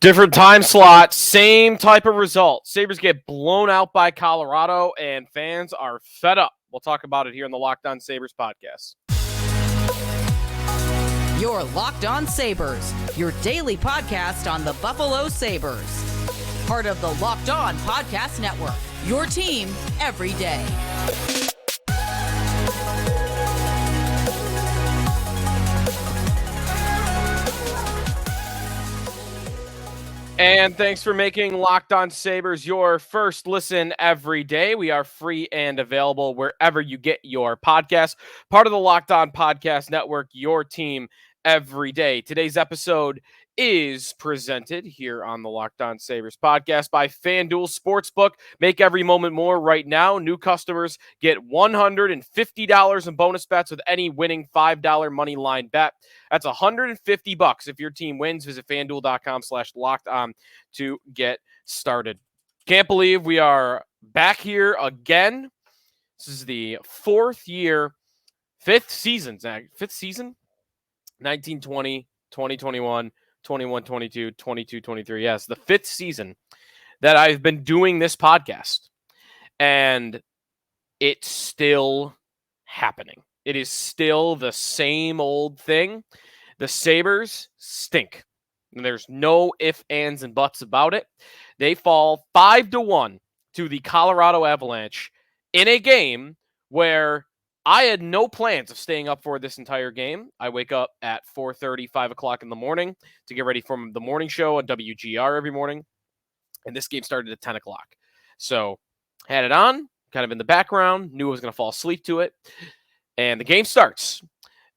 Different time slot, same type of result. Sabres get blown out by Colorado, and fans are fed up. We'll talk about it here in the Locked On Sabres podcast. Your Locked On Sabres, your daily podcast on the Buffalo Sabres. Part of the Locked On Podcast Network, your team every day. And thanks for making Locked On Sabres your first listen every day. We are free and available wherever you get your podcasts. Part of the Locked On Podcast Network, your team every day. Today's episode is presented here on the Locked On Sabres podcast by FanDuel Sportsbook. Make every moment more right now. New customers get $150 in bonus bets with any winning $5 money line bet. That's $150 if your team wins. Visit FanDuel.com/locked on to get started. Can't believe we are back here again. This is the fifth season, 1920, 2021, 21, 22, 22, 23. Yes, the fifth season that I've been doing this podcast. And it's still happening. It is still the same old thing. The Sabres stink. And there's no ifs, ands, and buts about it. They fall 5-1 to the Colorado Avalanche in a game where I had no plans of staying up for this entire game. I wake up at 4:30, 5 o'clock in the morning to get ready for the morning show on WGR every morning. And this game started at 10 o'clock. So had it on, kind of in the background, knew I was going to fall asleep to it. And the game starts.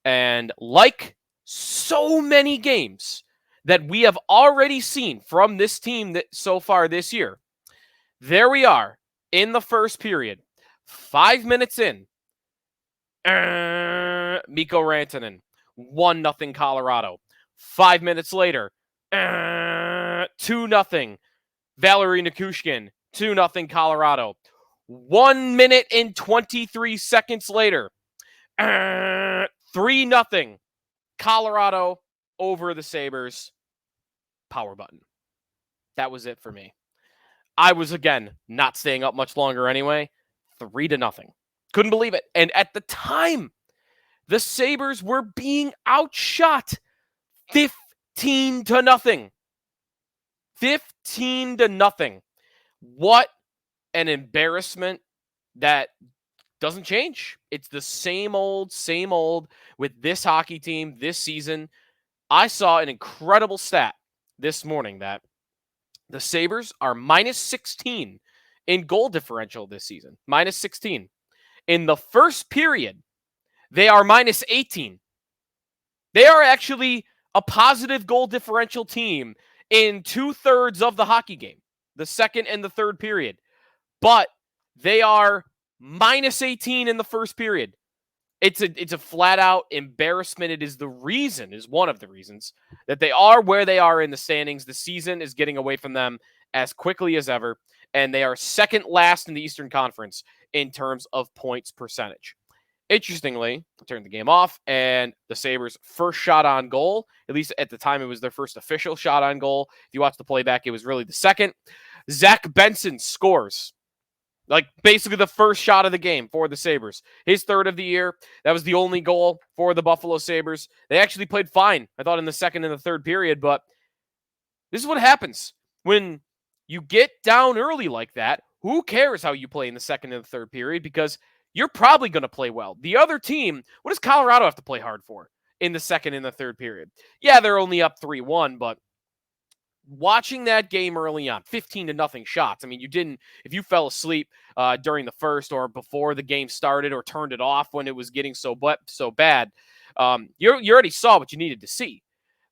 And like so many games that we have already seen from this team that so far this year, there we are in the first period, 5 minutes in. Mikko Rantanen, 1-0 Colorado. 5 minutes later, 2-0 Valeri Nichushkin, 2-0 Colorado. 1 minute and 23 seconds later, 3-0 Colorado over the Sabres. Power button. That was it for me. I was, again, not staying up much longer anyway. 3-0. Couldn't believe it. And at the time, the Sabres were being outshot 15-0. 15-0. What an embarrassment that doesn't change. It's the same old with this hockey team this season. I saw an incredible stat this morning that the Sabres are minus 16 in goal differential this season. Minus 16. In the first period, they are minus 18. They are actually a positive goal differential team in 2/3 of the hockey game, the second and the third period. But they are minus 18 in the first period. It's a flat out embarrassment. It is one of the reasons that they are where they are in the standings. The season is getting away from them as quickly as ever, and they are second last in the Eastern Conference in terms of points percentage. Interestingly, I turned the game off, and the Sabres' first shot on goal, at least at the time it was their first official shot on goal. If you watch the playback, it was really the second. Zach Benson scores. Like, basically the first shot of the game for the Sabres. His third of the year. That was the only goal for the Buffalo Sabres. They actually played fine, I thought, in the second and the third period, but this is what happens when you get down early like that. Who cares how you play in the second and the third period? Because you're probably going to play well. The other team, what does Colorado have to play hard for in the second and the third period? Yeah, they're only up 3-1, but watching that game early on, 15-0 shots. I mean, if you fell asleep during the first or before the game started or turned it off when it was getting so bad, you already saw what you needed to see.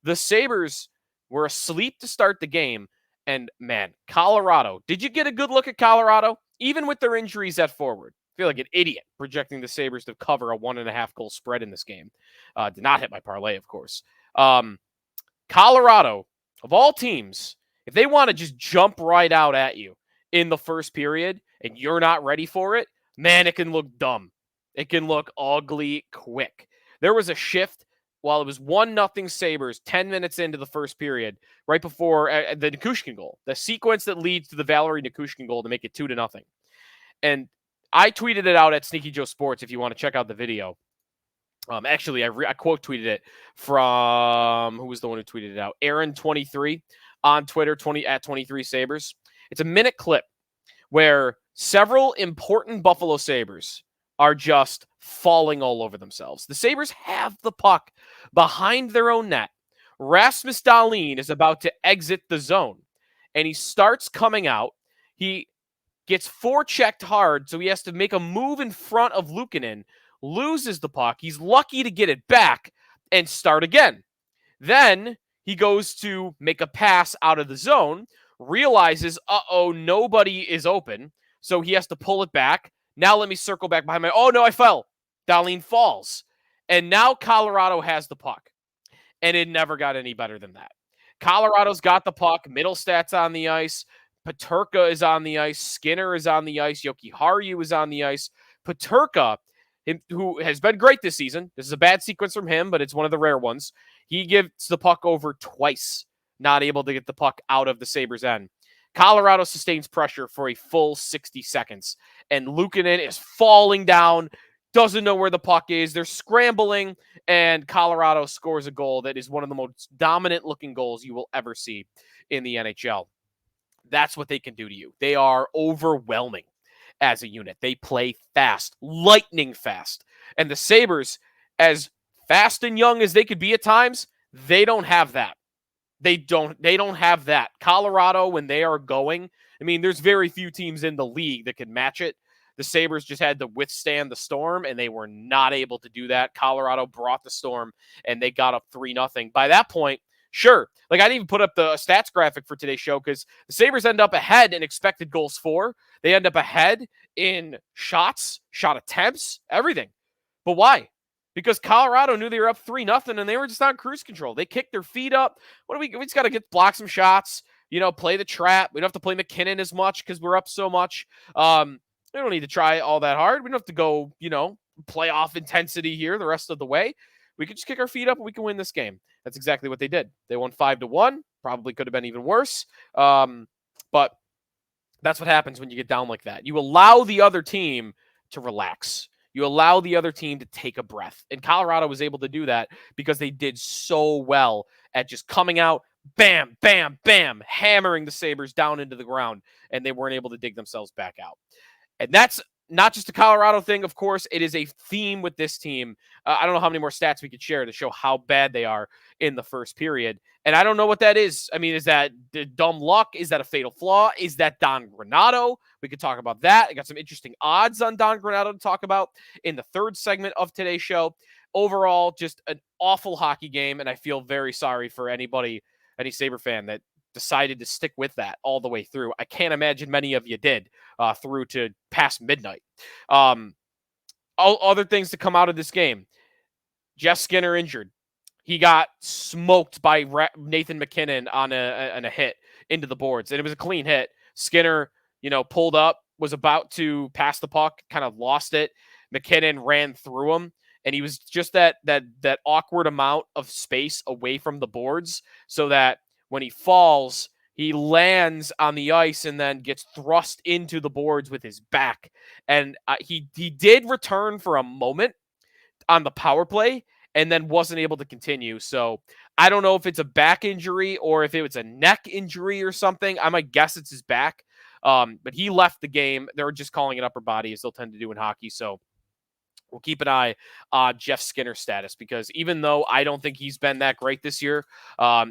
The Sabres were asleep to start the game. And man, Colorado, did you get a good look at Colorado? Even with their injuries at forward. I feel like an idiot projecting the Sabres to cover a 1.5 goal spread in this game. Did not hit my parlay, of course. Colorado, of all teams, if they want to just jump right out at you in the first period and you're not ready for it, man, it can look dumb. It can look ugly quick. There was a shift while it was 1-0 Sabres 10 minutes into the first period, right before the Nichushkin goal, the sequence that leads to the Valeri Nichushkin goal to make it 2-0. And I tweeted it out at Sneaky Joe Sports if you want to check out the video. Actually, I quote tweeted it from, who was the one who tweeted it out? Aaron23 on Twitter, 23 Sabres. It's a minute clip where several important Buffalo Sabres are just falling all over themselves. The Sabres have the puck behind their own net. Rasmus Dahlin is about to exit the zone, and he starts coming out. He gets forechecked hard, so he has to make a move in front of Luukkonen, loses the puck. He's lucky to get it back and start again. Then he goes to make a pass out of the zone, realizes, nobody is open, so he has to pull it back. Now let me circle back behind oh no, I fell. Dahlin falls. And now Colorado has the puck. And it never got any better than that. Colorado's got the puck. Middlestad's on the ice. Peterka is on the ice. Skinner is on the ice. Yoki Haru is on the ice. Peterka, who has been great this season. This is a bad sequence from him, but it's one of the rare ones. He gives the puck over twice, not able to get the puck out of the Sabres' end. Colorado sustains pressure for a full 60 seconds, and Luukkonen is falling down, doesn't know where the puck is. They're scrambling, and Colorado scores a goal that is one of the most dominant-looking goals you will ever see in the NHL. That's what they can do to you. They are overwhelming as a unit. They play fast, lightning fast. And the Sabres, as fast and young as they could be at times, they don't have that. They don't have that. Colorado, when they are going, I mean, there's very few teams in the league that can match it. The Sabres just had to withstand the storm, and they were not able to do that. Colorado brought the storm, and they got up 3-0. By that point, sure. Like, I didn't even put up the stats graphic for today's show because the Sabres end up ahead in expected goals for. They end up ahead in shot attempts, everything. But why? Because Colorado knew they were up 3-0 and they were just on cruise control. They kicked their feet up. We just got to block some shots, play the trap. We don't have to play McKinnon as much because we're up so much. We don't need to try all that hard. We don't have to go, play off intensity here the rest of the way. We could just kick our feet up and we can win this game. That's exactly what they did. They won 5-1. Probably could have been even worse. But that's what happens when you get down like that. You allow the other team to relax. You allow the other team to take a breath. And Colorado was able to do that because they did so well at just coming out, bam, bam, bam, hammering the Sabres down into the ground, and they weren't able to dig themselves back out. And that's not just a Colorado thing, of course. It is a theme with this team. I don't know how many more stats we could share to show how bad they are in the first period. And I don't know what that is. I mean, is that dumb luck? Is that a fatal flaw? Is that Don Granato? We could talk about that. I got some interesting odds on Don Granato to talk about in the third segment of today's show. Overall, just an awful hockey game, and I feel very sorry for any Sabre fan that decided to stick with that all the way through. I can't imagine many of you did through to past midnight. Other things to come out of this game. Jeff Skinner injured. He got smoked by Nathan McKinnon on a hit into the boards, and it was a clean hit. Skinner, pulled up, was about to pass the puck, kind of lost it. McKinnon ran through him, and he was just that awkward amount of space away from the boards so that when he falls, he lands on the ice and then gets thrust into the boards with his back. And he did return for a moment on the power play and then wasn't able to continue. So I don't know if it's a back injury or if it was a neck injury or something. I might guess it's his back. But he left the game. They're just calling it upper body, as they'll tend to do in hockey. So we'll keep an eye on Jeff Skinner's status, because even though I don't think he's been that great this year,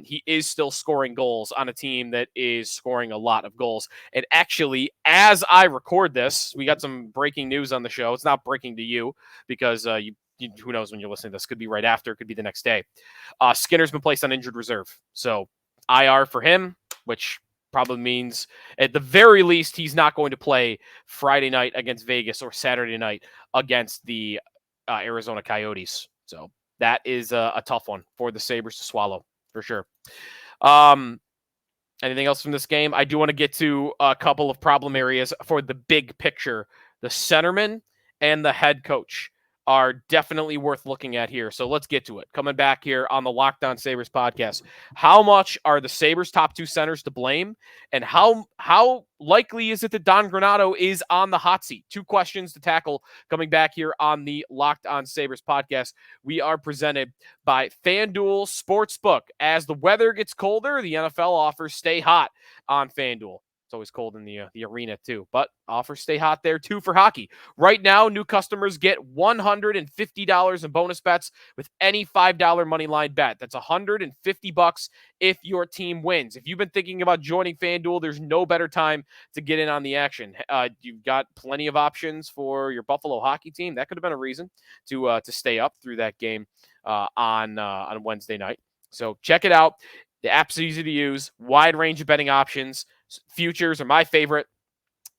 he is still scoring goals on a team that is scoring a lot of goals. And actually, as I record this, we got some breaking news on the show. It's not breaking to you because who knows when you're listening to this. Could be right after, could be the next day. Skinner's been placed on injured reserve. So IR for him, which probably means at the very least he's not going to play Friday night against Vegas or Saturday night against the Arizona Coyotes. So that is a tough one for the Sabres to swallow for sure. Anything else from this game? I do want to get to a couple of problem areas for the big picture, the centerman and the head coach. are definitely worth looking at here. So let's get to it. Coming back here on the Locked On Sabres podcast, how much are the Sabres' top two centers to blame, and how likely is it that Don Granato is on the hot seat? Two questions to tackle coming back here on the Locked On Sabres podcast. We are presented by FanDuel Sportsbook. As the weather gets colder, the NFL offers stay hot on FanDuel. It's always cold in the arena too, but offers stay hot there too for hockey. Right now, new customers get $150 in bonus bets with any $5 money line bet. That's $150 if your team wins. If you've been thinking about joining FanDuel, there's no better time to get in on the action. You've got plenty of options for your Buffalo hockey team. That could have been a reason to stay up through that game on Wednesday night. So check it out. The app's easy to use. Wide range of betting options. Futures are my favorite.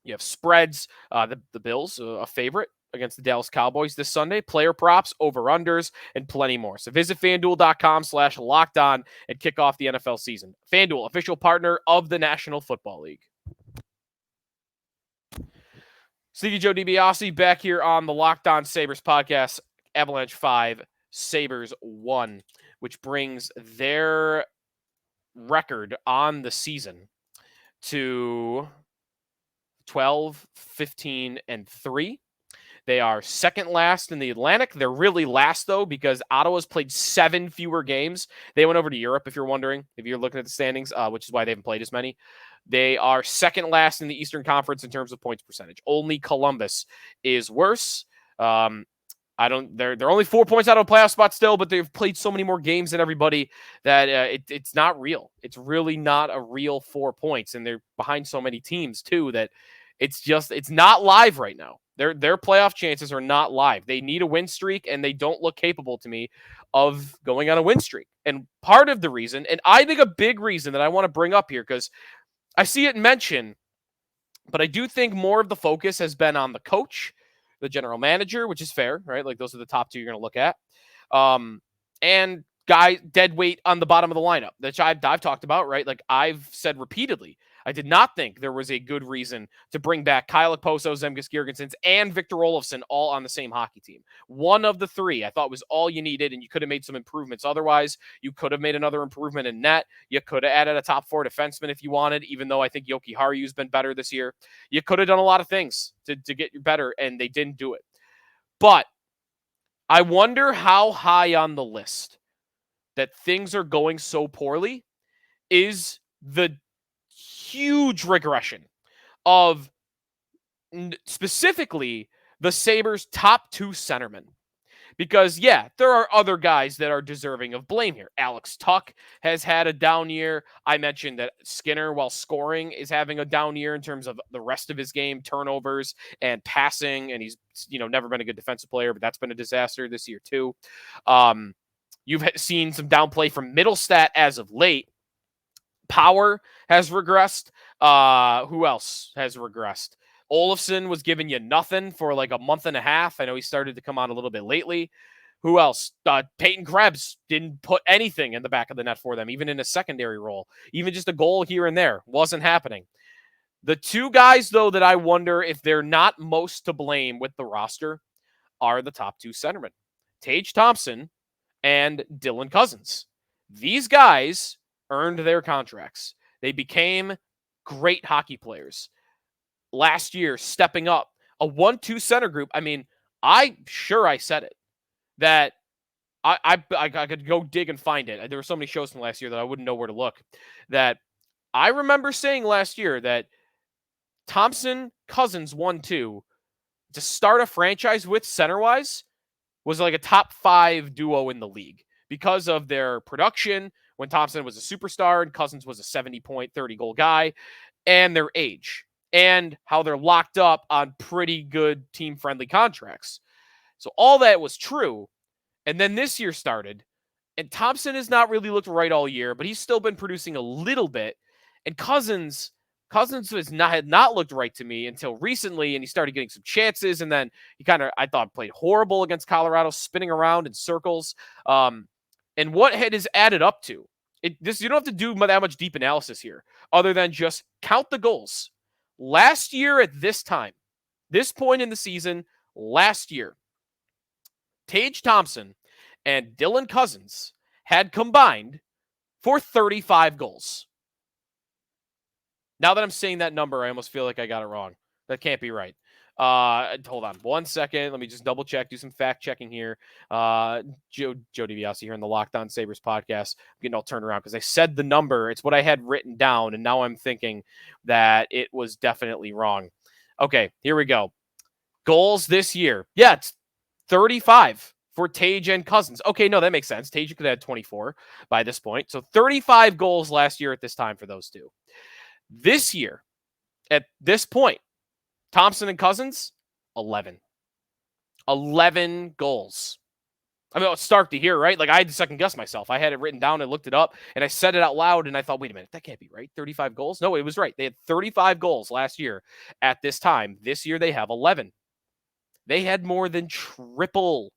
You have spreads. The Bills, a favorite against the Dallas Cowboys this Sunday. Player props, over-unders, and plenty more. So visit FanDuel.com/lockedon and kick off the NFL season. FanDuel, official partner of the National Football League. Sneaky Joe DiBiase back here on the Locked On Sabres podcast. Avalanche 5, Sabres 1, which brings their record on the season to 12, 15, and 3. They are second last in the Atlantic. They're really last, though, because Ottawa's played 7 fewer games. They went over to Europe, if you're wondering, if you're looking at the standings, which is why they haven't played as many. They are second last in the Eastern Conference in terms of points percentage. Only Columbus is worse. They're only 4 points out of a playoff spot still, but they've played so many more games than everybody that it's not real. It's really not a real 4 points, and they're behind so many teams too that it's not live right now. Their playoff chances are not live. They need a win streak, and they don't look capable to me of going on a win streak. And part of the reason, and I think a big reason that I want to bring up here, because I see it mentioned, but I do think more of the focus has been on the coach, the general manager, which is fair, right? Like those are the top two you're going to look at. And guy dead weight on the bottom of the lineup, which I've talked about, right? Like I've said repeatedly, I did not think there was a good reason to bring back Kyle Okposo, Zemgus Girgensons, and Victor Olofsson all on the same hockey team. One of the three I thought was all you needed, and you could have made some improvements. Otherwise, you could have made another improvement in net. You could have added a top 4 defenseman if you wanted, even though I think Yoki Haryu's been better this year. You could have done a lot of things to get you better, and they didn't do it. But I wonder how high on the list that things are going so poorly is the huge regression of specifically the Sabres' top 2 centermen. Because, yeah, there are other guys that are deserving of blame here. Alex Tuch has had a down year. I mentioned that Skinner, while scoring, is having a down year in terms of the rest of his game, turnovers and passing, and he's never been a good defensive player, but that's been a disaster this year too. You've seen some downplay from Middlestat as of late. Power has regressed. Who else has regressed? Olofsson was giving you nothing for like a month and a half. I know he started to come on a little bit lately. Who else? Peyton Krebs didn't put anything in the back of the net for them, even in a secondary role. Even just a goal here and there wasn't happening. The two guys, though, that I wonder if they're not most to blame with the roster are the top 2 centermen, Tage Thompson and Dylan Cozens. These guys earned their contracts. They became great hockey players last year, stepping up a 1-2 center group. I mean, I said it that I could go dig and find it. There were so many shows from last year that I wouldn't know where to look. That I remember saying last year that Thompson, Cozens 1-2 to start a franchise with center-wise was like a top 5 duo in the league because of their production when Thompson was a superstar and Cozens was a 70-point, 30-goal guy, and their age, and how they're locked up on pretty good team-friendly contracts. So all that was true, and then this year started, and Thompson has not really looked right all year, but he's still been producing a little bit, and Cozens had not looked right to me until recently, and he started getting some chances, and then he I thought, played horrible against Colorado, spinning around in circles. And what it has added up to, you don't have to do that much deep analysis here, other than just count the goals. Last year at this time, this point in the season, last year, Tage Thompson and Dylan Cozens had combined for 35 goals. Now that I'm saying that number, I almost feel like I got it wrong. That can't be right. Hold on 1 second. Let me just double check, do some fact checking here. Joe DiBiase here in the Locked On Sabres podcast. I'm getting all turned around because I said the number. It's what I had written down, and now I'm thinking that it was definitely wrong. Okay, here we go. Goals this year. Yeah, it's 35 for Tage and Cozens. Okay, no, that makes sense. Tage could have had 24 by this point. So 35 goals last year at this time for those two. This year, at this point, Thompson and Cozens, 11. 11 goals. I mean, it's stark to hear, right? Like, I had to second guess myself. I had it written down and looked it up, and I said it out loud, and I thought, wait a minute, that can't be right. 35 goals? No, it was right. They had 35 goals last year at this time. This year, they have 11. They had more than triple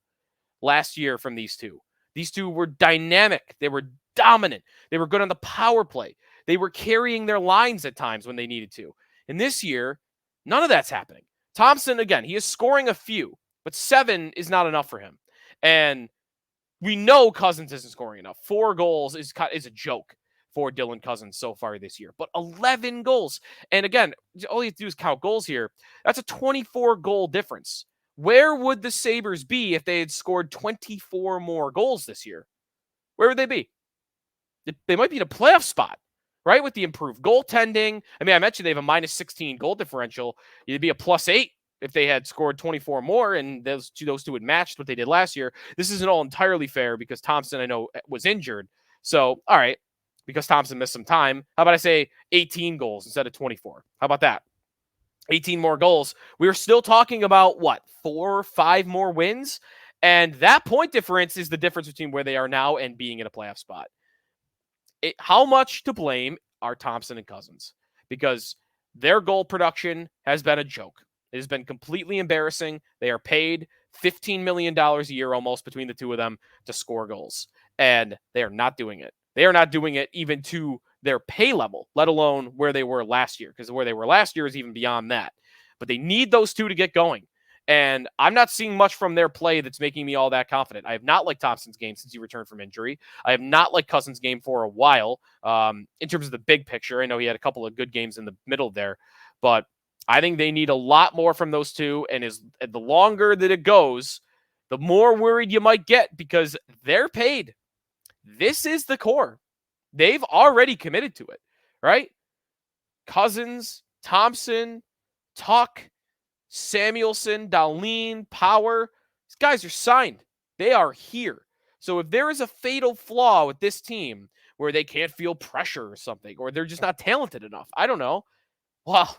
last year from these two. These two were dynamic. They were dominant. They were good on the power play. They were carrying their lines at times when they needed to. And this year, none of that's happening. Thompson, again, he is scoring a few, but 7 is not enough for him. And we know Cozens isn't scoring enough. 4 goals is a joke for Dylan Cozens so far this year, but 11 goals. And again, all you have to do is count goals here. That's a 24-goal difference. Where would the Sabres be if they had scored 24 more goals this year? Where would they be? They might be in a playoff spot, right? With the improved goaltending. I mean, I mentioned they have a minus 16 goal differential. It'd be a plus 8 if they had scored 24 more, and those two had matched what they did last year. This isn't all entirely fair because Thompson, I know, was injured. So, all right, because Thompson missed some time, how about I say 18 goals instead of 24? How about that? 18 more goals. We're still talking about, what, 4 or 5 more wins? And that point difference is the difference between where they are now and being in a playoff spot. How much to blame are Thompson and Cozens? Because their goal production has been a joke. It has been completely embarrassing. They are paid $15 million a year almost between the two of them to score goals. And they are not doing it. They are not doing it even to their pay level, let alone where they were last year, because where they were last year is even beyond that. But they need those two to get going. And I'm not seeing much from their play that's making me all that confident. I have not liked Thompson's game since he returned from injury. I have not liked Cozens' game for a while in terms of the big picture. I know he had a couple of good games in the middle there, but I think they need a lot more from those two. And the longer that it goes, the more worried you might get because they're paid. This is the core. They've already committed to it, right? Cozens, Thompson, Tuck, Samuelson, Dahlin, Power. These guys are signed. They are here. So if there is a fatal flaw with this team where they can't feel pressure or something, or they're just not talented enough, I don't know. Well,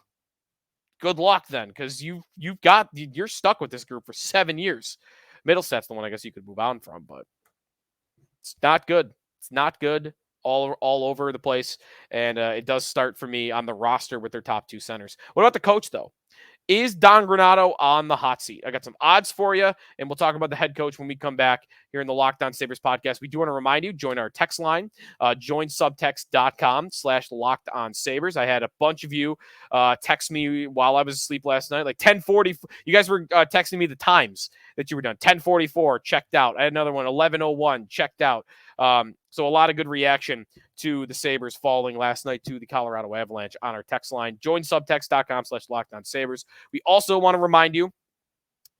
good luck then, because you're stuck with this group for 7 years. Middlestad's the one I guess you could move on from, but it's not good. It's not good all over the place. And it does start for me on the roster with their top 2 centers. What about the coach, though? Is Don Granato on the hot seat? I got some odds for you, and we'll talk about the head coach when we come back here in the Locked On Sabres podcast. We do want to remind you, join our text line, joinsubtext.com/LockedOnSabres. I had a bunch of you text me while I was asleep last night, like 10:40. You guys were texting me the times that you were done. 10:44, checked out. I had another one, 11:01, checked out. So a lot of good reaction to the Sabres falling last night to the Colorado Avalanche on our text line. Join subtext.com/LockedOnSabres. We also want to remind you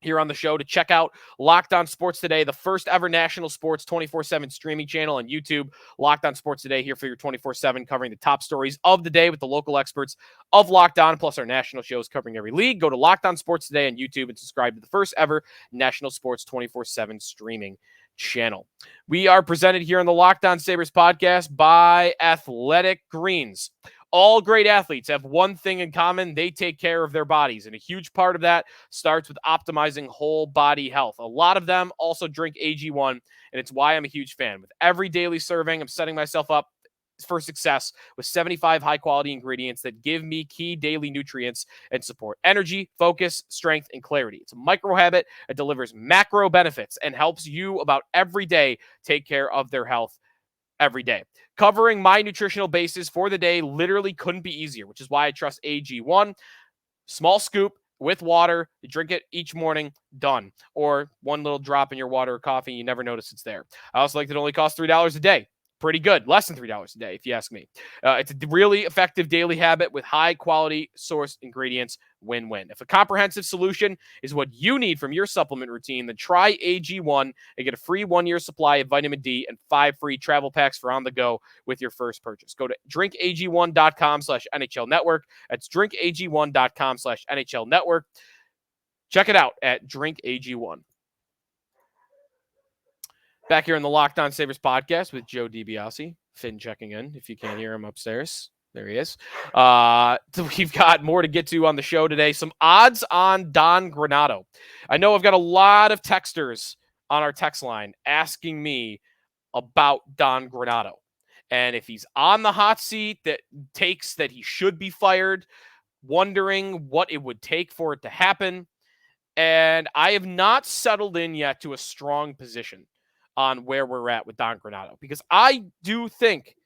here on the show to check out Locked On Sports Today, the first ever national sports 24/7 streaming channel on YouTube. Locked On Sports Today here for your 24/7 covering the top stories of the day with the local experts of Locked On, plus our national shows covering every league. Go to Locked On Sports Today on YouTube and subscribe to the first ever national sports 24/7 streaming channel. We are presented here on the Locked On Sabres podcast by Athletic Greens. All great athletes have one thing in common. They take care of their bodies. And a huge part of that starts with optimizing whole body health. A lot of them also drink AG1, and it's why I'm a huge fan. With every daily serving, I'm setting myself up for success with 75 high-quality ingredients that give me key daily nutrients and support energy, focus, strength, and clarity. It's a micro habit that delivers macro benefits and helps you about every day take care of their health every day. Covering my nutritional basis for the day literally couldn't be easier, which is why I trust AG1. Small scoop, with water. You drink it each morning, done. Or one little drop in your water or coffee, you never notice it's there. I also like that it only costs $3 a day. Pretty good. Less than $3 a day, if you ask me. It's a really effective daily habit with high quality source ingredients. Win-win. If a comprehensive solution is what you need from your supplement routine, then try AG1 and get a free 1-year supply of vitamin D and 5 free travel packs for on the go with your first purchase. Go to drinkag1.com/NHL Network. That's drinkag1.com/NHL Network. Check it out at drinkag1. Back here in the Locked On Sabres podcast with Joe DiBiase. Finn checking in. If you can't hear him upstairs, there he is. We've got more to get to on the show today. Some odds on Don Granato. I know I've got a lot of texters on our text line asking me about Don Granato. And if he's on the hot seat that takes that he should be fired, wondering what it would take for it to happen. And I have not settled in yet to a strong position on where we're at with Don Granato, because I do think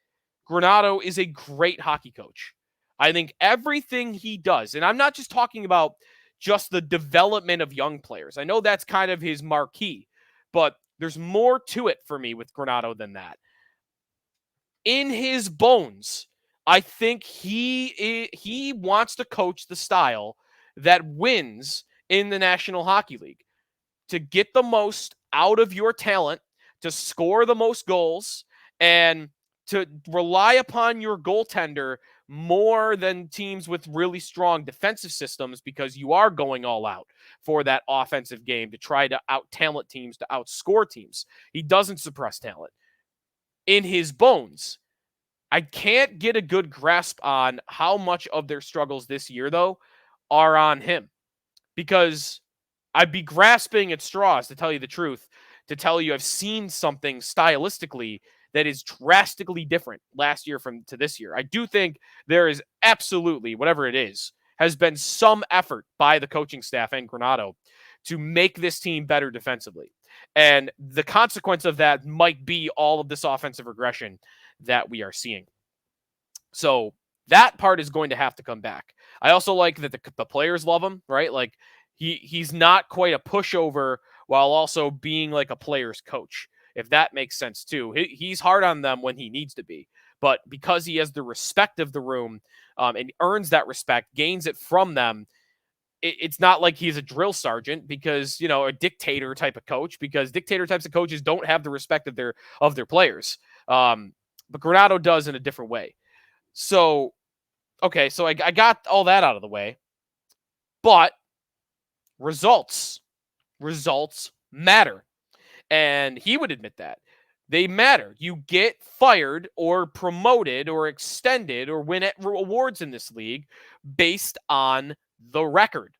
Granato is a great hockey coach. I think everything he does, and I'm not just talking about just the development of young players. I know that's kind of his marquee, but there's more to it for me with Granato than that. In his bones, I think he wants to coach the style that wins in the National Hockey League, to get the most out of your talent, to score the most goals, and to rely upon your goaltender more than teams with really strong defensive systems, because you are going all out for that offensive game to try to out-talent teams, to outscore teams. He doesn't suppress talent. In his bones, I can't get a good grasp on how much of their struggles this year, though, are on him, because I'd be grasping at straws, to tell you the truth, to tell you I've seen something stylistically that is drastically different last year to this year. I do think there is absolutely, whatever it is, has been some effort by the coaching staff and Granato to make this team better defensively. And the consequence of that might be all of this offensive regression that we are seeing. So that part is going to have to come back. I also like that the players love him, right? Like, he's not quite a pushover while also being like a player's coach, if that makes sense too. He's hard on them when he needs to be, but because he has the respect of the room and earns that respect, gains it from them, it's not like he's a drill sergeant, because, you know, a dictator type of coach, because dictator types of coaches don't have the respect of their players. But Granato does in a different way. So, okay, so I got all that out of the way, but results matter. And he would admit that. They matter. You get fired or promoted or extended or win awards in this league based on the record,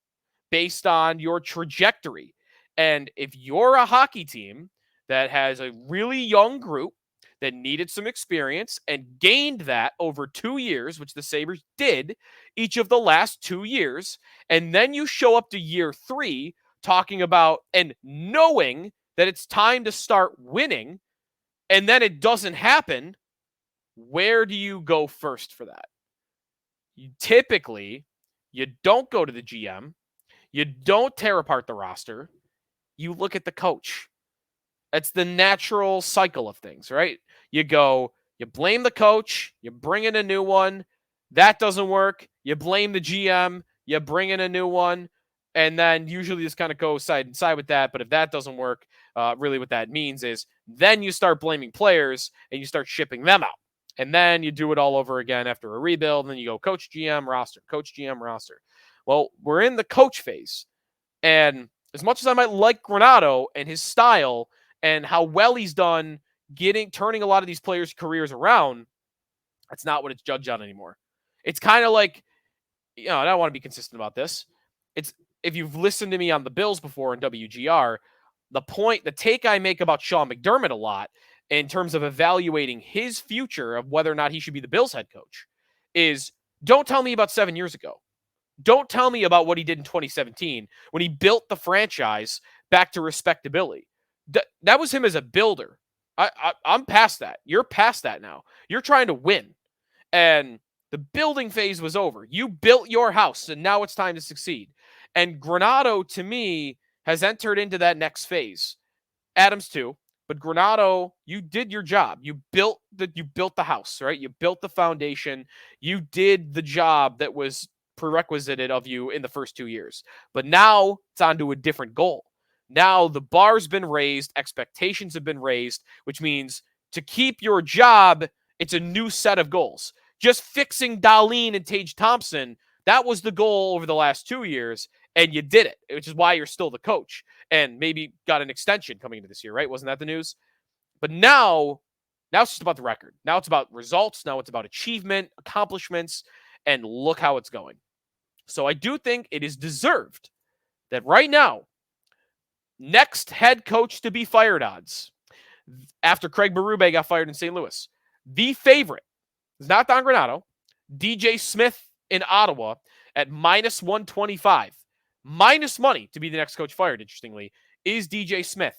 based on your trajectory. And if you're a hockey team that has a really young group that needed some experience and gained that over 2 years, which the Sabres did each of the last 2 years, and then you show up to year 3 talking about and knowing that it's time to start winning, and then it doesn't happen, where do you go first for that? Typically, you don't go to the GM. You don't tear apart the roster. You look at the coach. It's the natural cycle of things, right? You blame the coach, you bring in a new one. That doesn't work. You blame the GM, you bring in a new one. And then usually this kind of goes side and side with that. But if that doesn't work, really what that means is then you start blaming players and you start shipping them out. And then you do it all over again after a rebuild. And then you go coach, GM, roster, coach, GM, roster. Well, we're in the coach phase. And as much as I might like Granato and his style and how well he's done turning a lot of these players' careers around, that's not what it's judged on anymore. It's kind of like, you know, I don't want to be consistent about this. It's, if you've listened to me on the Bills before in WGR, the take I make about Sean McDermott a lot in terms of evaluating his future of whether or not he should be the Bills head coach is, don't tell me about 7 years ago. Don't tell me about what he did in 2017 when he built the franchise back to respectability. That was him as a builder. I'm past that. You're past that now. You're trying to win. And the building phase was over. You built your house, and now it's time to succeed. And Granado, to me, has entered into that next phase. Adams too, but Granado, you did your job. You built the house, right? You built the foundation. You did the job that was prerequisited of you in the first 2 years. But now it's on to a different goal. Now the bar's been raised, expectations have been raised, which means to keep your job, it's a new set of goals. Just fixing Dahlin and Tage Thompson, that was the goal over the last 2 years, and you did it, which is why you're still the coach and maybe got an extension coming into this year, right? Wasn't that the news? But now it's just about the record. Now it's about results. Now it's about achievement, accomplishments, and look how it's going. So I do think it is deserved that right now, next head coach to be fired odds after Craig Berube got fired in St. Louis, the favorite is not Don Granato, DJ Smith in Ottawa at minus 125. Minus money to be the next coach fired, interestingly, is DJ Smith.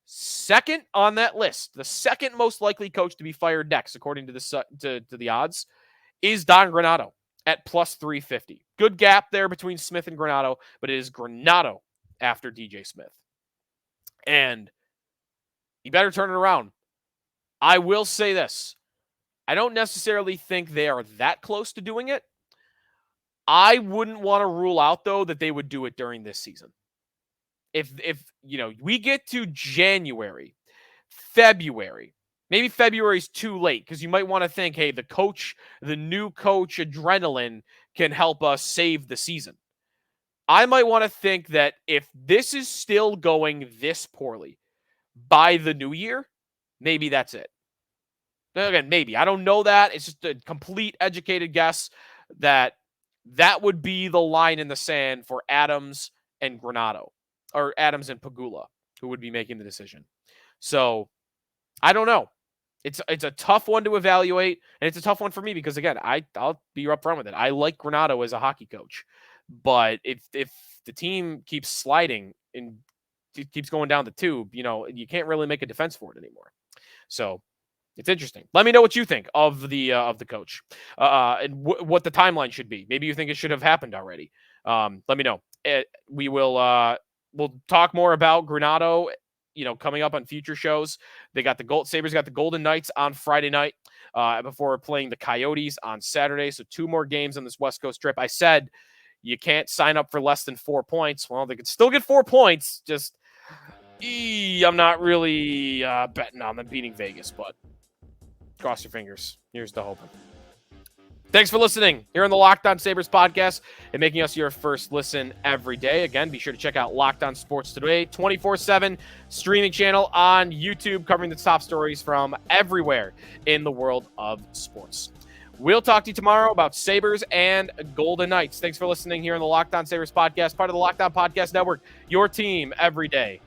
Second on that list, the second most likely coach to be fired next, according to the odds, is Don Granato at plus 350. Good gap there between Smith and Granato, but it is Granato after DJ Smith. And you better turn it around. I will say this. I don't necessarily think they are that close to doing it. I wouldn't want to rule out, though, that they would do it during this season. If we get to January, February, maybe February is too late because you might want to think, hey, the new coach adrenaline can help us save the season. I might want to think that if this is still going this poorly by the new year, maybe that's it. Again, maybe. I don't know that. It's just a complete educated guess that would be the line in the sand for Adams and Granado, or Adams and Pegula, who would be making the decision. So I don't know. It's a tough one to evaluate, and it's a tough one for me because, again, I'll be upfront with it. I like Granado as a hockey coach, but if the team keeps sliding and keeps going down the tube, you can't really make a defense for it anymore. So it's interesting. Let me know what you think of the coach and what the timeline should be. Maybe you think it should have happened already. Let me know. We'll talk more about Granado, coming up on future shows. Sabres got the Golden Knights on Friday night before playing the Coyotes on Saturday. So 2 more games on this West Coast trip. I said you can't sign up for less than 4 points. Well, they could still get 4 points. Just I'm not really betting on them beating Vegas, but cross your fingers. Here's the hoping. Thanks for listening here on the Locked On Sabres podcast and making us your first listen every day. Again, be sure to check out Locked On Sports Today, 24/7 streaming channel on YouTube covering the top stories from everywhere in the world of sports. We'll talk to you tomorrow about Sabres and Golden Knights. Thanks for listening here on the Locked On Sabres podcast, part of the Locked On Podcast Network, your team every day.